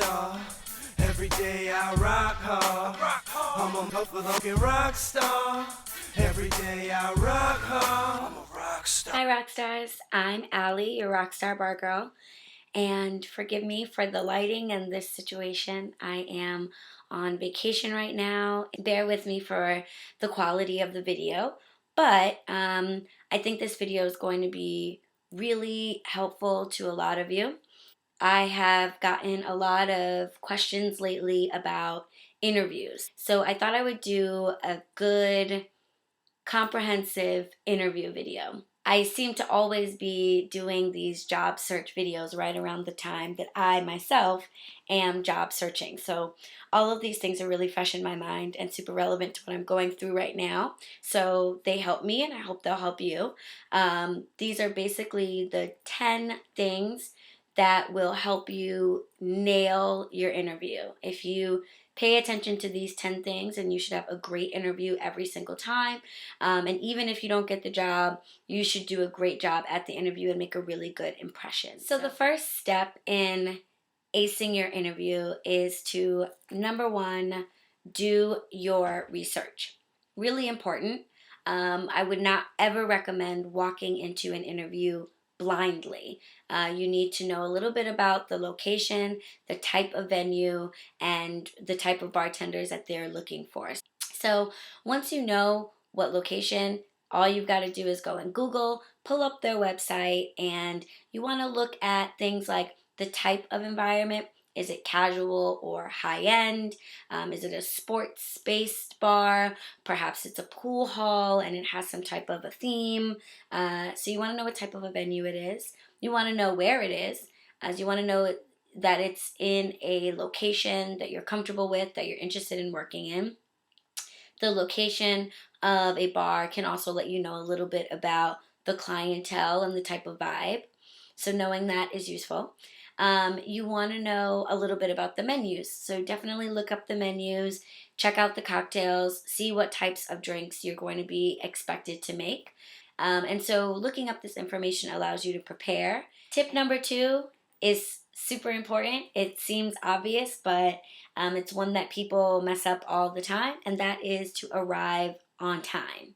star. Every day I rock hard. I'm a motherfucking rock star. Every day I rock hard. I'm a rock star. Hi Rockstars, I'm Aly, your Rockstar Bar Girl, and forgive me for the lighting and this situation. I am on vacation right now. Bear with me for the quality of the video, but I think this video is going to be really helpful to a lot of you. I have gotten a lot of questions lately about interviews, so I thought I would do a good comprehensive interview video. I seem to always be doing these job search videos right around the time that I myself am job searching. So all of these things are really fresh in my mind and super relevant to what I'm going through right now. So they help me and I hope they'll help you. These are basically the 10 things that will help you nail your interview. If you pay attention to these 10 things, and you should have a great interview every single time. And even if you don't get the job, you should do a great job at the interview and make a really good impression. So the first step in acing your interview is to, number one, do your research. Really important. I would not ever recommend walking into an interview blindly. You need to know a little bit about the location, the type of venue, and the type of bartenders that they're looking for. So once you know what location, all you've got to do is go in Google, pull up their website, and you want to look at things like the type of environment. Is it casual or high-end? Is it a sports-based bar? Perhaps it's a pool hall and it has some type of a theme. So you want to know what type of a venue it is. You want to know where it is, as you want to know that it's in a location that you're comfortable with, that you're interested in working in. The location of a bar can also let you know a little bit about the clientele and the type of vibe. So knowing that is useful. You want to know a little bit about the menus. So definitely look up the menus, check out the cocktails, see what types of drinks you're going to be expected to make. And so looking up this information allows you to prepare. Tip number 2 is super important. It seems obvious, but it's one that people mess up all the time, and that is to arrive on time.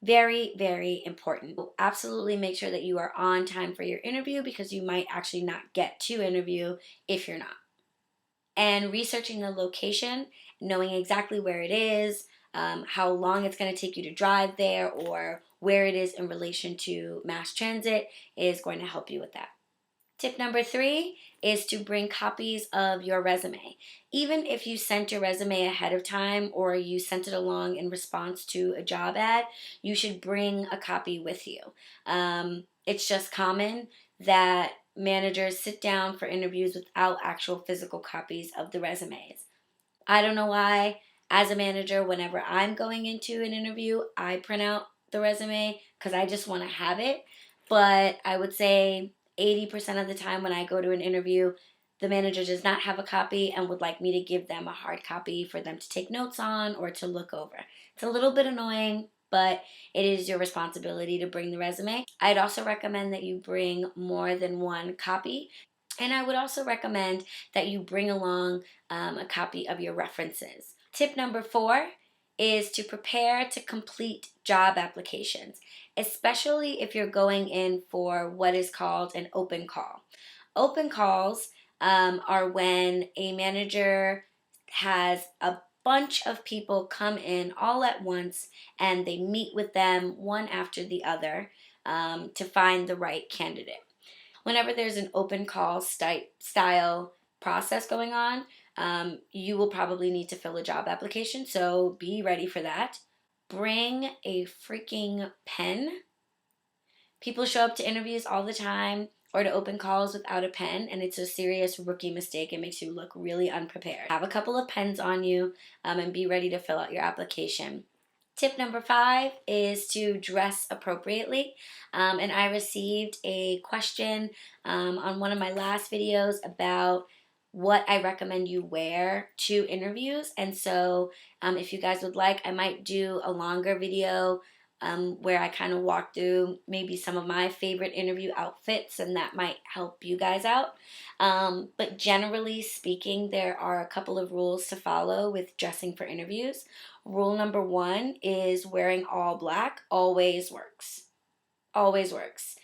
Very, very important. Absolutely make sure that you are on time for your interview, because you might actually not get to interview if you're not. And researching the location, knowing exactly where it is, how long it's going to take you to drive there, or where it is in relation to mass transit is going to help you with that. Tip number 3 is to bring copies of your resume. Even if you sent your resume ahead of time or you sent it along in response to a job ad, you should bring a copy with you. It's just common that managers sit down for interviews without actual physical copies of the resumes. I don't know why. As a manager, whenever I'm going into an interview, I print out the resume because I just want to have it. But I would say 80% of the time when I go to an interview, the manager does not have a copy and would like me to give them a hard copy for them to take notes on or to look over. It's a little bit annoying, but it is your responsibility to bring the resume. I'd also recommend that you bring more than one copy. And I would also recommend that you bring along a copy of your references. Tip number 4 is to prepare to complete job applications, especially if you're going in for what is called an open call. Open calls are when a manager has a bunch of people come in all at once and they meet with them one after the other to find the right candidate. Whenever there's an open call style process going on, you will probably need to fill a job application, so be ready for that. Bring a freaking pen. People show up to interviews all the time or to open calls without a pen, and it's a serious rookie mistake. It makes you look really unprepared. Have a couple of pens on you and be ready to fill out your application. Tip number 5 is to dress appropriately. And I received a question on one of my last videos about what I recommend you wear to interviews. And so if you guys would like, I might do a longer video where I kind of walk through maybe some of my favorite interview outfits, and that might help you guys out. But generally speaking, there are a couple of rules to follow with dressing for interviews. Rule number one is wearing all black always works. Always works.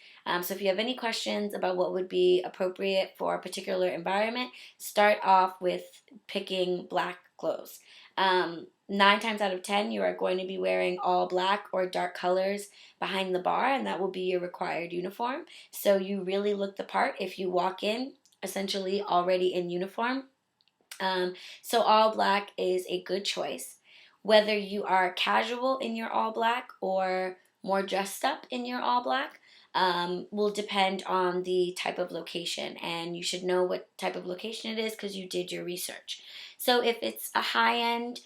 So if you have any questions about what would be appropriate for a particular environment, start off with picking black clothes. 9 times out of 10, you are going to be wearing all black or dark colors behind the bar, and that will be your required uniform. So you really look the part if you walk in essentially already in uniform. So all black is a good choice. Whether you are casual in your all black or more dressed up in your all black will depend on the type of location, and you should know what type of location it is because you did your research. So if it's a high-end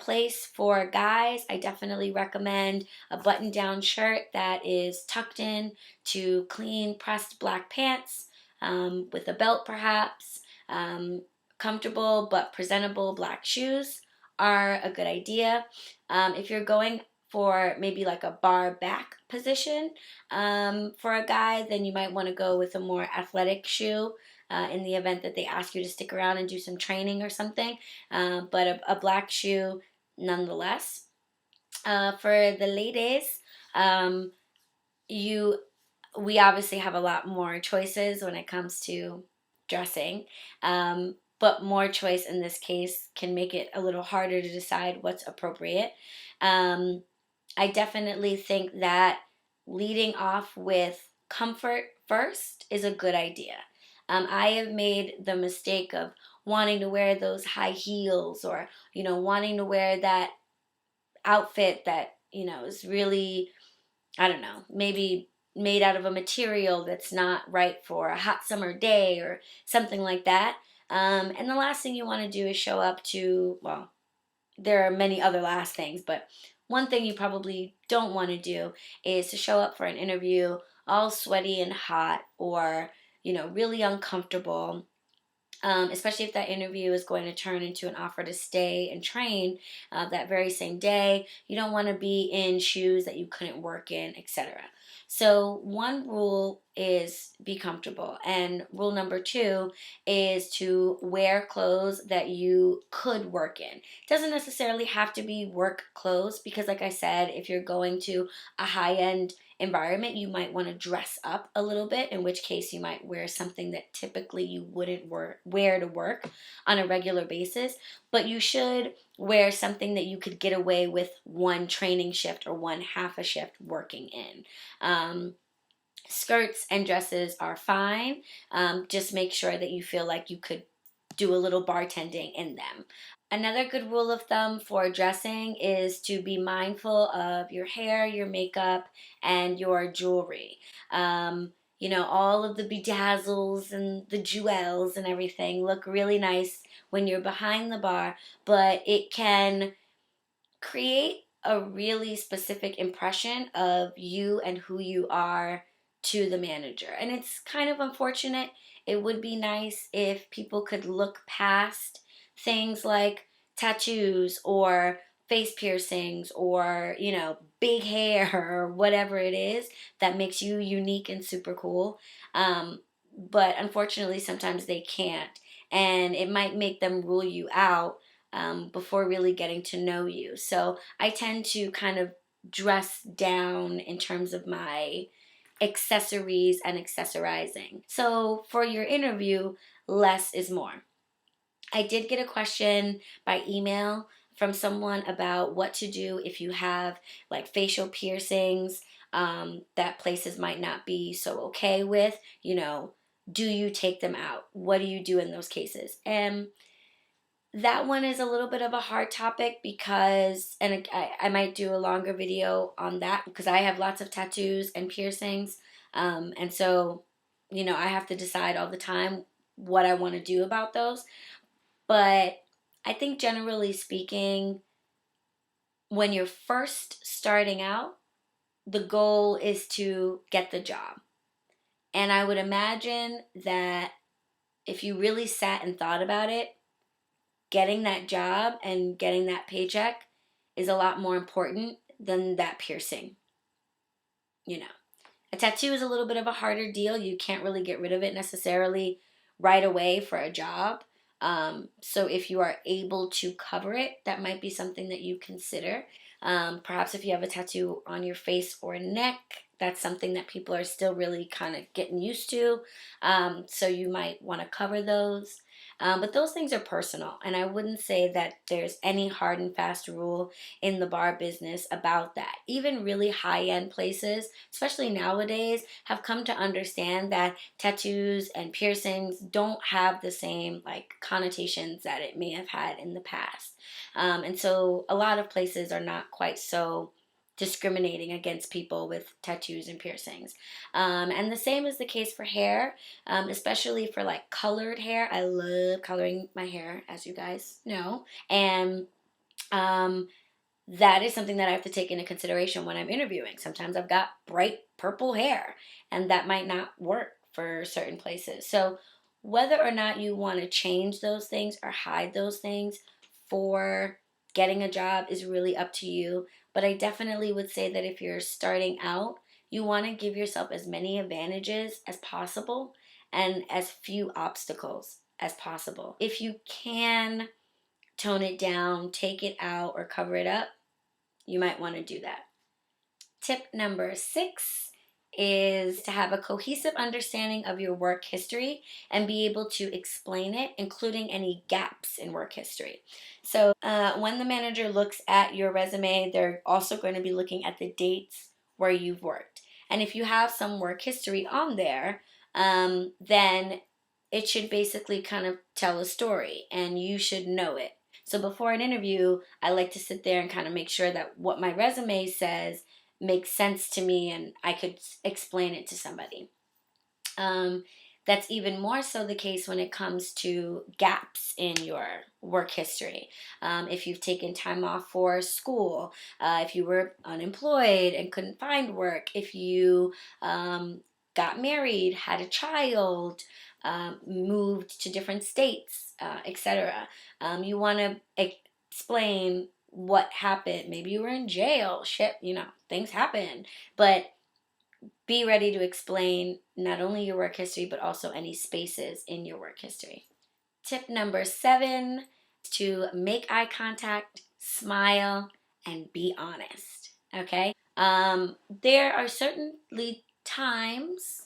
place for guys, I definitely recommend a button-down shirt that is tucked in to clean pressed black pants with a belt perhaps. Comfortable but presentable black shoes are a good idea. If you're going for maybe like a bar back position for a guy, then you might want to go with a more athletic shoe in the event that they ask you to stick around and do some training or something. But a black shoe nonetheless. For the ladies, um, you we obviously have a lot more choices when it comes to dressing. But more choice in this case can make it a little harder to decide what's appropriate. Um, I definitely think that leading off with comfort first is a good idea. I have made the mistake of wanting to wear those high heels, or wanting to wear that outfit that is really, I don't know, maybe made out of a material that's not right for a hot summer day or something like that. And the last thing you want to do is show up to, well, there are many other last things, but one thing you probably don't want to do is to show up for an interview all sweaty and hot, or, really uncomfortable. Especially if that interview is going to turn into an offer to stay and train that very same day. You don't want to be in shoes that you couldn't work in, etc. So one rule is be comfortable, and rule number two is to wear clothes that you could work in. It doesn't necessarily have to be work clothes, because like I said, if you're going to a high-end environment, you might want to dress up a little bit, in which case you might wear something that typically you wouldn't wear to work on a regular basis. But you should wear something that you could get away with one training shift or one half a shift working in. Skirts and dresses are fine. Just make sure that you feel like you could do a little bartending in them. Another good rule of thumb for dressing is to be mindful of your hair, your makeup, and your jewelry. All of the bedazzles and the jewels and everything look really nice when you're behind the bar, but it can create a really specific impression of you and who you are to the manager. And it's kind of unfortunate. It would be nice if people could look past things like tattoos or face piercings or, big hair or whatever it is that makes you unique and super cool. But unfortunately, sometimes they can't. And it might make them rule you out before really getting to know you. So I tend to kind of dress down in terms of my accessories and accessorizing. So for your interview, less is more. I did get a question by email from someone about what to do if you have like facial piercings that places might not be so okay with. Do you take them out? What do you do in those cases? And that one is a little bit of a hard topic because, and I might do a longer video on that because I have lots of tattoos and piercings. And so, I have to decide all the time what I want to do about those. But I think generally speaking, when you're first starting out, the goal is to get the job. And I would imagine that if you really sat and thought about it, getting that job and getting that paycheck is a lot more important than that piercing, you know. A tattoo is a little bit of a harder deal. You can't really get rid of it necessarily right away for a job. So if you are able to cover it, that might be something that you consider. Perhaps if you have a tattoo on your face or neck, that's something that people are still really kind of getting used to. So you might want to cover those. But those things are personal, and I wouldn't say that there's any hard and fast rule in the bar business about that. Even really high end places, especially nowadays, have come to understand that tattoos and piercings don't have the same like connotations that it may have had in the past. And so a lot of places are not quite so discriminating against people with tattoos and piercings. And the same is the case for hair, especially for like colored hair. I love coloring my hair, as you guys know. And um, that is something that I have to take into consideration when I'm interviewing. Sometimes I've got bright purple hair, and that might not work for certain places. So, whether or not you want to change those things or hide those things for getting a job is really up to you. But I definitely would say that if you're starting out, you want to give yourself as many advantages as possible and as few obstacles as possible. If you can tone it down, take it out, or cover it up, you might want to do that. Tip number 6 is to have a cohesive understanding of your work history and be able to explain it, including any gaps in work history. So, when the manager looks at your resume, they're also going to be looking at the dates where you've worked. And if you have some work history on there, then it should basically kind of tell a story, and you should know it. So before an interview, I like to sit there and kind of make sure that what my resume says makes sense to me and I could explain it to somebody. Um, that's even more so the case when it comes to gaps in your work history. If you've taken time off for school, if you were unemployed and couldn't find work, if you got married, had a child, moved to different states, etc. You want to explain what happened. Maybe you were in jail. Shit, things happen. But be ready to explain not only your work history, but also any spaces in your work history. Tip number 7 is to make eye contact, smile, and be honest. Okay? There are certainly times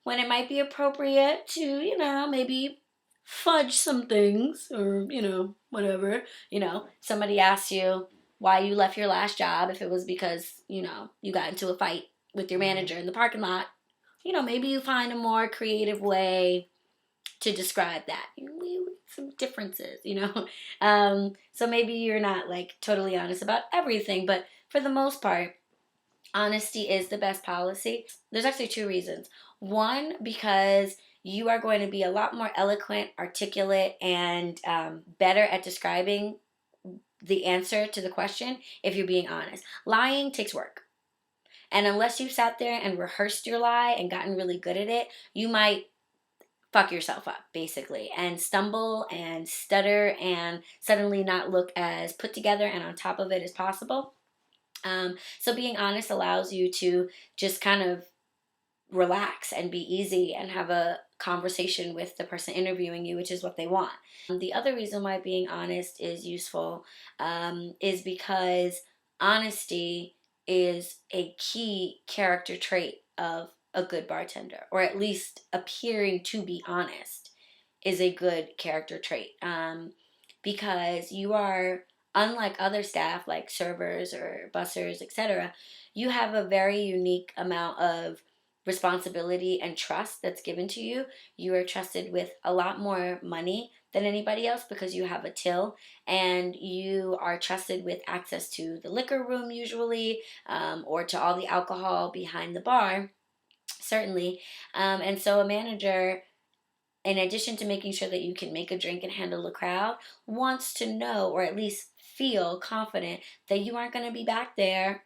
when it might be appropriate to, maybe fudge some things or, whatever. Somebody asks you why you left your last job, if it was because, you got into a fight with your manager in the parking lot. Maybe you find a more creative way to describe that. Some differences, So maybe you're not like totally honest about everything, but for the most part, honesty is the best policy. There's actually 2 reasons. One, because you are going to be a lot more eloquent, articulate, and better at describing the answer to the question if you're being honest. Lying takes work. And unless you sat there and rehearsed your lie and gotten really good at it, you might fuck yourself up, basically, and stumble and stutter and suddenly not look as put together and on top of it as possible. So being honest allows you to just kind of relax and be easy and have a conversation with the person interviewing you, which is what they want. The other reason why being honest is useful is because honesty is a key character trait of a good bartender, or at least appearing to be honest is a good character trait, because you are, unlike other staff like servers or bussers, etc., you have a very unique amount of responsibility and trust that's given to you. You are trusted with a lot more money than anybody else because you have a till, and you are trusted with access to the liquor room usually, or to all the alcohol behind the bar, certainly. And so a manager, in addition to making sure that you can make a drink and handle a crowd, wants to know, or at least feel confident, that you aren't going to be back there,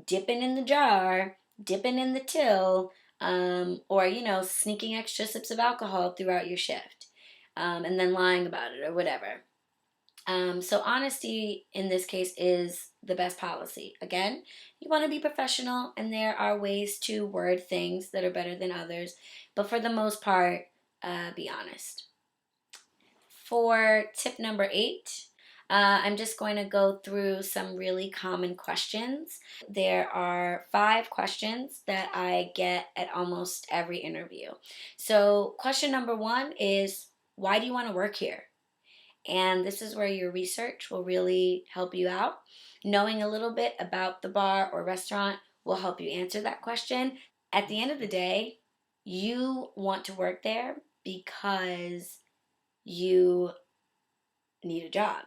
dipping in the jar, dipping in the till, or, sneaking extra sips of alcohol throughout your shift, and then lying about it or whatever. So honesty in this case is the best policy. Again, you want to be professional, and there are ways to word things that are better than others, but for the most part, be honest. For tip number 8, I'm just going to go through some really common questions. There are 5 questions that I get at almost every interview. So, question number 1 is, why do you want to work here? And this is where your research will really help you out. Knowing a little bit about the bar or restaurant will help you answer that question. At the end of the day, you want to work there because you need a job.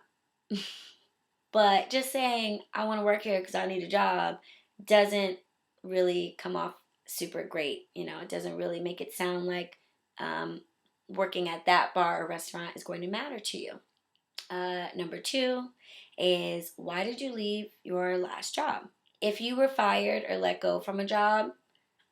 But just saying, I want to work here because I need a job doesn't really come off super great. It doesn't really make it sound like um, working at that bar or restaurant is going to matter to you. Number 2 is, why did you leave your last job? If you were fired or let go from a job,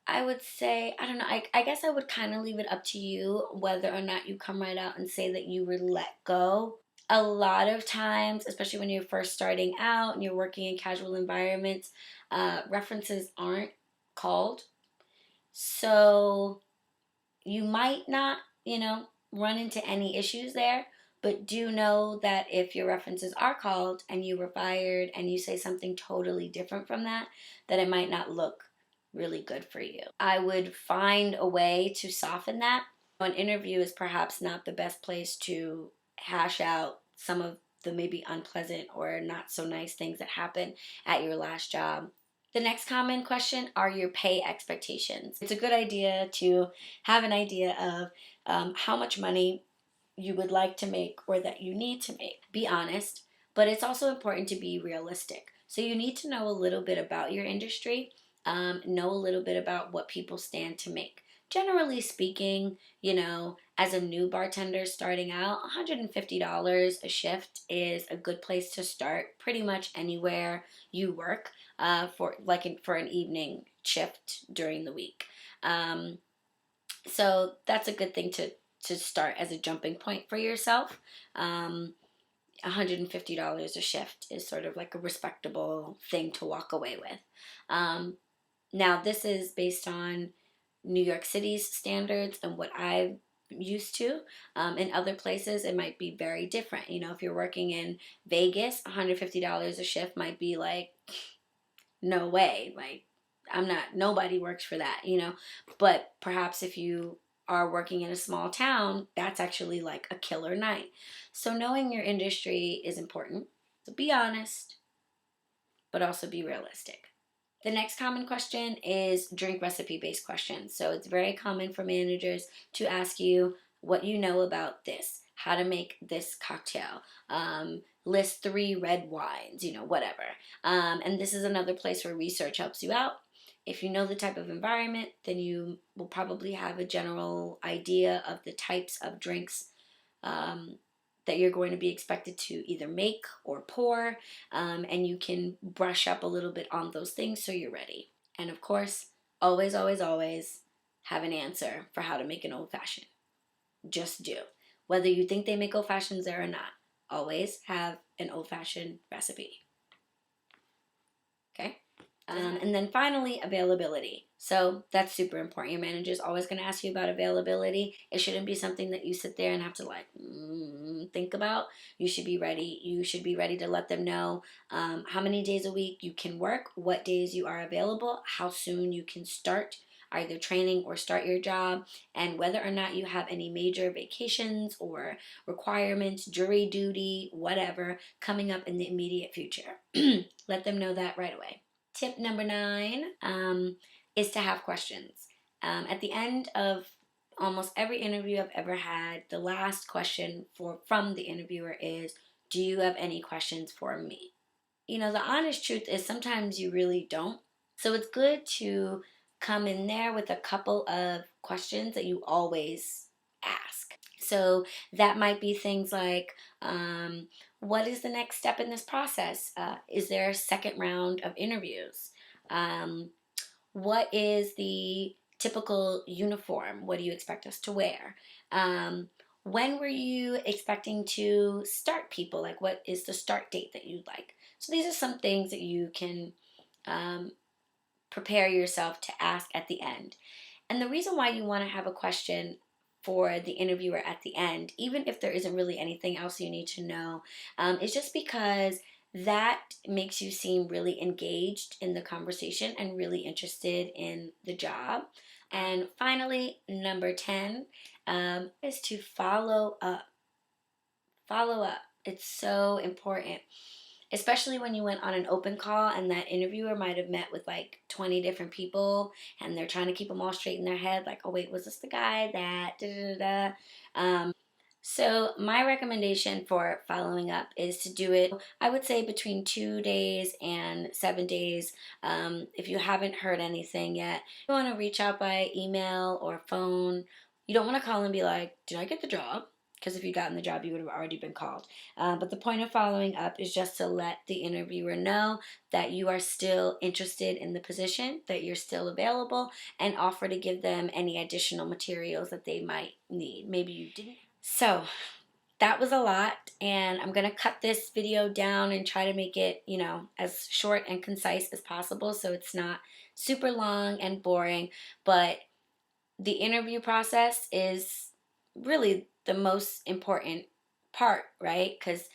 I would say, I don't know, I guess I would kind of leave it up to you whether or not you come right out and say that you were let go. A lot of times, especially when you're first starting out and you're working in casual environments, references aren't called. So you might not, run into any issues there, but do know that if your references are called and you were fired and you say something totally different from that, that it might not look really good for you. I would find a way to soften that. An interview is perhaps not the best place to hash out some of the maybe unpleasant or not so nice things that happen at your last job. The next common question are your pay expectations. It's a good idea to have an idea of how much money you would like to make or that you need to make. Be honest, but it's also important to be realistic. So you need to know a little bit about your industry, know a little bit about what people stand to make. Generally speaking, as a new bartender starting out, $150 a shift is a good place to start pretty much anywhere you work for an evening shift during the week. So that's a good thing to start as a jumping point for yourself. $150 a shift is sort of like a respectable thing to walk away with. Now, this is based on New York City's standards and what I'm used to. In other places, it might be very different. If you're working in Vegas, $150 a shift might be like, no way. Like, nobody works for that. But perhaps if you are working in a small town, that's actually like a killer night. So knowing your industry is important. So be honest, but also be realistic. The next common question is drink recipe based questions. So it's very common for managers to ask you what you know about this, how to make this cocktail, list 3 red wines, whatever. And this is another place where research helps you out. If you know the type of environment, then you will probably have a general idea of the types of drinks that you're going to be expected to either make or pour, and you can brush up a little bit on those things so you're ready. And of course, always, always, always have an answer for how to make an old fashioned. Just do. Whether you think they make old fashions there or not, always have an old fashioned recipe. Okay? And then finally, availability. So that's super important. Your manager is always going to ask you about availability. It shouldn't be something that you sit there and have to think about. You should be ready. You should be ready to let them know how many days a week you can work, what days you are available, how soon you can start either training or start your job, and whether or not you have any major vacations or requirements, jury duty, whatever, coming up in the immediate future. Let them know that right away. Tip number 9 is to have questions. At the end of almost every interview I've ever had, the last question from the interviewer is, do you have any questions for me? The honest truth is sometimes you really don't. So it's good to come in there with a couple of questions that you always ask. So that might be things like, what is the next step in this process? Is there a second round of interviews? What is the typical uniform? What do you expect us to wear? When were you expecting to start people? Like, what is the start date that you'd like? So these are some things that you can um, prepare yourself to ask at the end. And the reason why you want to have a question for the interviewer at the end, even if there isn't really anything else you need to know, is just because that makes you seem really engaged in the conversation and really interested in the job. And finally, number 10 is to follow up. Follow up. It's so important, especially when you went on an open call and that interviewer might have met with like 20 different people and they're trying to keep them all straight in their head, like, oh wait, was this the guy that da da da da? So my recommendation for following up is to do it, I would say, between 2 days and 7 days. If you haven't heard anything yet, you want to reach out by email or phone. You don't want to call and be like, did I get the job? Because if you'd gotten the job, you would have already been called. But the point of following up is just to let the interviewer know that you are still interested in the position, that you're still available, and offer to give them any additional materials that they might need. Maybe you didn't. So that was a lot, and I'm going to cut this video down and try to make it, as short and concise as possible so it's not super long and boring. But the interview process is really the most important part, right? Because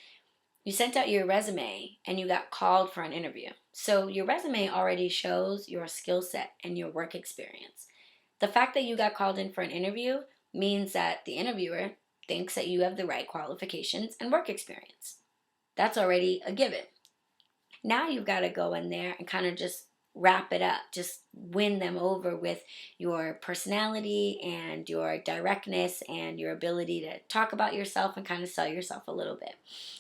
you sent out your resume and you got called for an interview. So your resume already shows your skill set and your work experience. The fact that you got called in for an interview means that the interviewer thinks that you have the right qualifications and work experience. That's already a given. Now you've got to go in there and kind of just wrap it up, just win them over with your personality and your directness and your ability to talk about yourself and kind of sell yourself a little bit.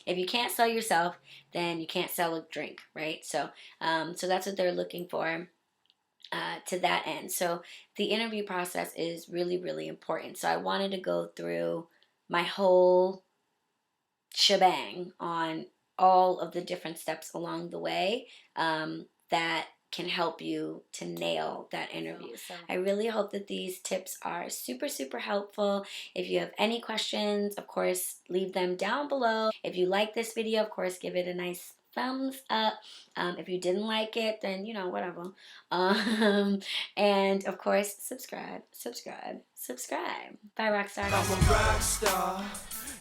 If you can't sell yourself, then you can't sell a drink, right? So that's what they're looking for. To that end. So the interview process is really, really important. So I wanted to go through my whole shebang on all of the different steps along the way that can help you to nail that interview. So I really hope that these tips are super, super helpful. If you have any questions, of course, leave them down below. If you like this video, of course, give it a nice thumbs up. If you didn't like it, then, whatever. And of course, subscribe. Bye, Rockstars. I'm a rock star.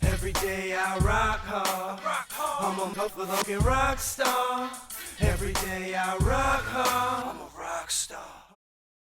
Every day I rock hard. I'm a motherfucking rock star. Every day I rock hard. I'm a rock star.